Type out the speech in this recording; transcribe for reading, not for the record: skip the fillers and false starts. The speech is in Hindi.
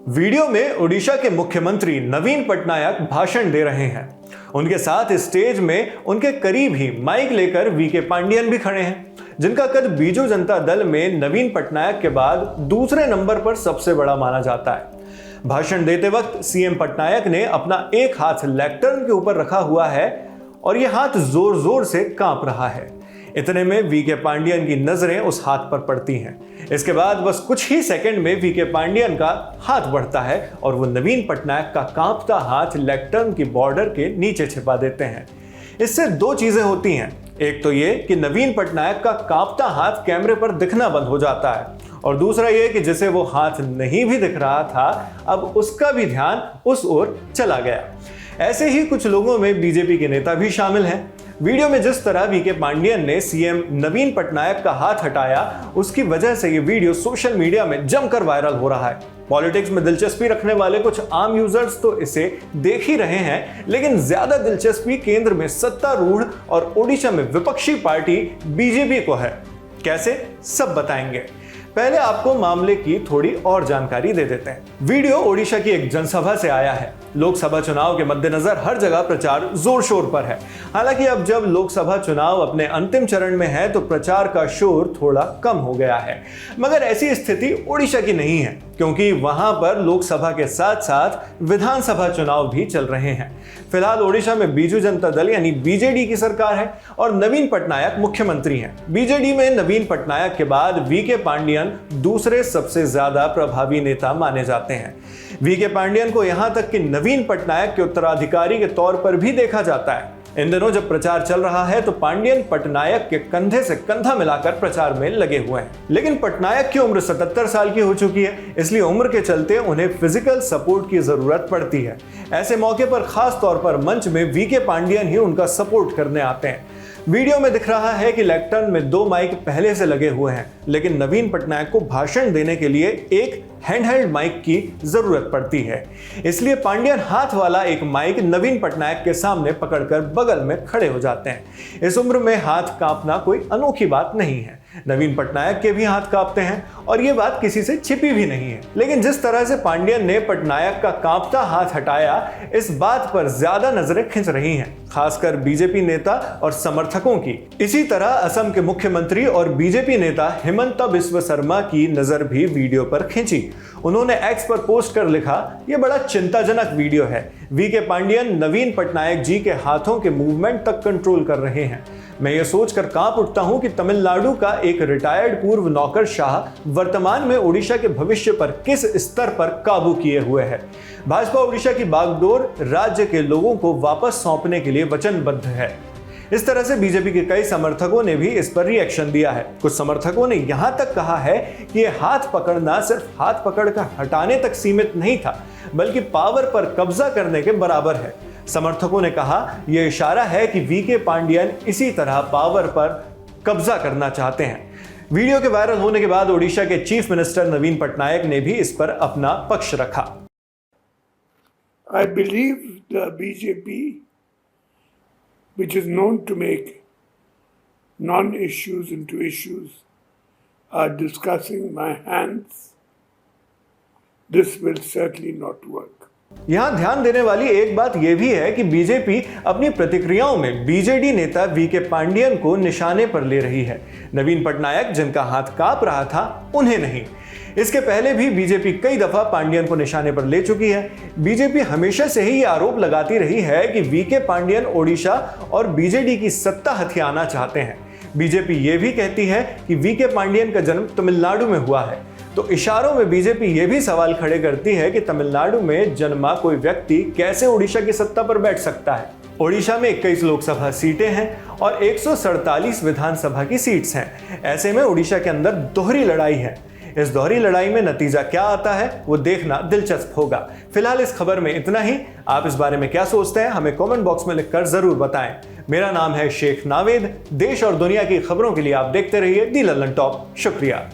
वीडियो में ओडिशा के मुख्यमंत्री नवीन पटनायक भाषण दे रहे हैं। उनके साथ स्टेज में उनके करीब ही माइक लेकर वीके पांडियन भी खड़े हैं, जिनका कद बीजू जनता दल में नवीन पटनायक के बाद दूसरे नंबर पर सबसे बड़ा माना जाता है। भाषण देते वक्त सीएम पटनायक ने अपना एक हाथ लेक्टर्न के ऊपर रखा हुआ है और यह हाथ जोर जोर से कांप रहा है। इतने में वीके पांडियन की नजरें उस हाथ पर पड़ती हैं। इसके बाद बस कुछ ही सेकंड में वीके पांडियन का हाथ बढ़ता है और वो नवीन पटनायक का कांपता हाथ लेक्टर्न की बॉर्डर के नीचे छिपा देते हैं। इससे दो चीजें होती हैं। एक तो ये कि नवीन पटनायक का कांपता हाथ कैमरे पर दिखना बंद हो जाता है, और दूसरा ये कि जिसे वो हाथ नहीं भी दिख रहा था, अब उसका भी ध्यान उस ओर चला गया। ऐसे ही कुछ लोगों में बीजेपी के नेता भी शामिल हैं। वीडियो में जिस तरह वीके पांडियन ने सीएम नवीन पटनायक का हाथ हटाया, उसकी वजह से ये वीडियो सोशल मीडिया में जमकर वायरल हो रहा है। पॉलिटिक्स में दिलचस्पी रखने वाले कुछ आम यूजर्स तो इसे देख ही रहे हैं, लेकिन ज्यादा दिलचस्पी केंद्र में सत्तारूढ़ और ओडिशा में विपक्षी पार्टी बीजेपी को है। कैसे, सब बताएंगे। पहले आपको मामले की थोड़ी और जानकारी दे देते हैं। वीडियो ओडिशा की एक जनसभा से आया है। लोकसभा चुनाव के मद्देनजर हर जगह प्रचार जोर शोर पर है। हालांकि अब जब लोकसभा चुनाव अपने अंतिम चरण में है तो प्रचार का शोर थोड़ा कम हो गया है, मगर ऐसी स्थिति ओडिशा की नहीं है, क्योंकि वहां पर लोकसभा के साथ साथ विधानसभा चुनाव भी चल रहे हैं। फिलहाल ओडिशा में बीजू जनता दल यानी बीजेडी की सरकार है और नवीन पटनायक मुख्यमंत्री हैं। बीजेडी में नवीन पटनायक के बाद वीके पांडियन दूसरे सबसे ज्यादा प्रभावी नेता माने जाते हैं। वीके पांडियन को यहां तक कि नवीन पटनायक के उत्तराधिकारी के तौर पर भी देखा जाता है। इन दिनों जब प्रचार चल रहा है तो पांडियन पटनायक के कंधे से कंधा मिलाकर प्रचार में लगे हुए हैं। लेकिन पटनायक की उम्र 77 साल की हो चुकी है, इसलिए उम्र के चलते उन्हें फिजिकल सपोर्ट की जरूरत पड़ती है। ऐसे मौके पर खास तौर पर मंच में वीके पांडियन ही उनका सपोर्ट करने आते हैं। वीडियो में दिख रहा है कि लेक्टर्न में 2 माइक पहले से लगे हुए हैं, लेकिन नवीन पटनायक को भाषण देने के लिए एक हैंडहेल्ड माइक की जरूरत पड़ती है। इसलिए पांडियन हाथ वाला एक माइक नवीन पटनायक के सामने पकड़कर बगल में खड़े हो जाते हैं। इस उम्र में हाथ कांपना कोई अनोखी बात नहीं है। नवीन पटनायक के भी हाथ कांपते हैं और ये बात किसी से छिपी भी नहीं है। लेकिन जिस तरह से पांडियन ने पटनायक का कांपता हाथ हटाया, इस बात पर ज्यादा नजरें खिंच रही हैं, खासकर बीजेपी नेता और समर्थकों की। इसी तरह असम के मुख्यमंत्री और बीजेपी नेता हिमंता बिस्वा शर्मा की नजर भी वीडियो पर खिंची। उन्होंने एक्स पर पोस्ट कर लिखा, यह बड़ा चिंताजनक वीडियो है। वीके पांडियन नवीन पटनायक जी के हाथों के मूवमेंट तक कंट्रोल कर रहे हैं। मैं ये सोचकर कांप उठता हूं कि तमिलनाडु का एक रिटायर्ड पूर्व नौकरशाह वर्तमान में ओडिशा के भविष्य पर किस स्तर पर काबू किए हुए है। भाजपा ओडिशा की बागडोर राज्य के लोगों को वापस सौंपने के लिए वचनबद्ध है। इस तरह से बीजेपी के कई समर्थकों ने भी इस पर रिएक्शन दिया है। कुछ समर्थकों ने यहां तक कहा है कि यह हाथ पकड़ना सिर्फ हाथ पकड़कर हटाने तक सीमित नहीं था, बल्कि पावर पर कब्जा करने के बराबर है। समर्थकों ने कहा, यह इशारा है कि वीके पांडियन इसी तरह पावर पर कब्जा करना चाहते हैं। वीडियो के वायरल होने के बाद ओडिशा के चीफ मिनिस्टर नवीन पटनायक ने भी इस पर अपना पक्ष रखा। I believe the BJP, which is known to make non-issues into issues, are discussing my hands. This will certainly not work. यहां ध्यान देने वाली एक बात यह भी है कि बीजेपी अपनी प्रतिक्रियाओं में बीजेडी नेता वीके पांडियन को निशाने पर ले रही है। नवीन पटनायक जिनका हाथ कांप रहा था, उन्हें नहीं। इसके पहले भी बीजेपी कई दफा पांडियन को निशाने पर ले चुकी है। बीजेपी हमेशा से ही आरोप लगाती रही है कि वीके पांडियन ओडिशा और बीजेडी की सत्ता हथियाना चाहते हैं। बीजेपी ये भी कहती है कि वीके पांडियन का जन्म तमिलनाडु में हुआ है, तो इशारों में बीजेपी ये भी सवाल खड़े करती है कि तमिलनाडु में जन्मा कोई व्यक्ति कैसे ओडिशा की सत्ता पर बैठ सकता है। ओडिशा में 21 लोकसभा सीटें हैं और 147 विधानसभा की सीट्स हैं। ऐसे में ओडिशा के अंदर दोहरी लड़ाई है। इस दोहरी लड़ाई में नतीजा क्या आता है वो देखना दिलचस्प होगा। फिलहाल इस खबर में इतना ही। आप इस बारे में क्या सोचते हैं हमें कमेंट बॉक्स में लिखकर जरूर बताएं। मेरा नाम है शेख नावेद। देश और दुनिया की खबरों के लिए आप देखते रहिए दी लल्लन टॉप। शुक्रिया।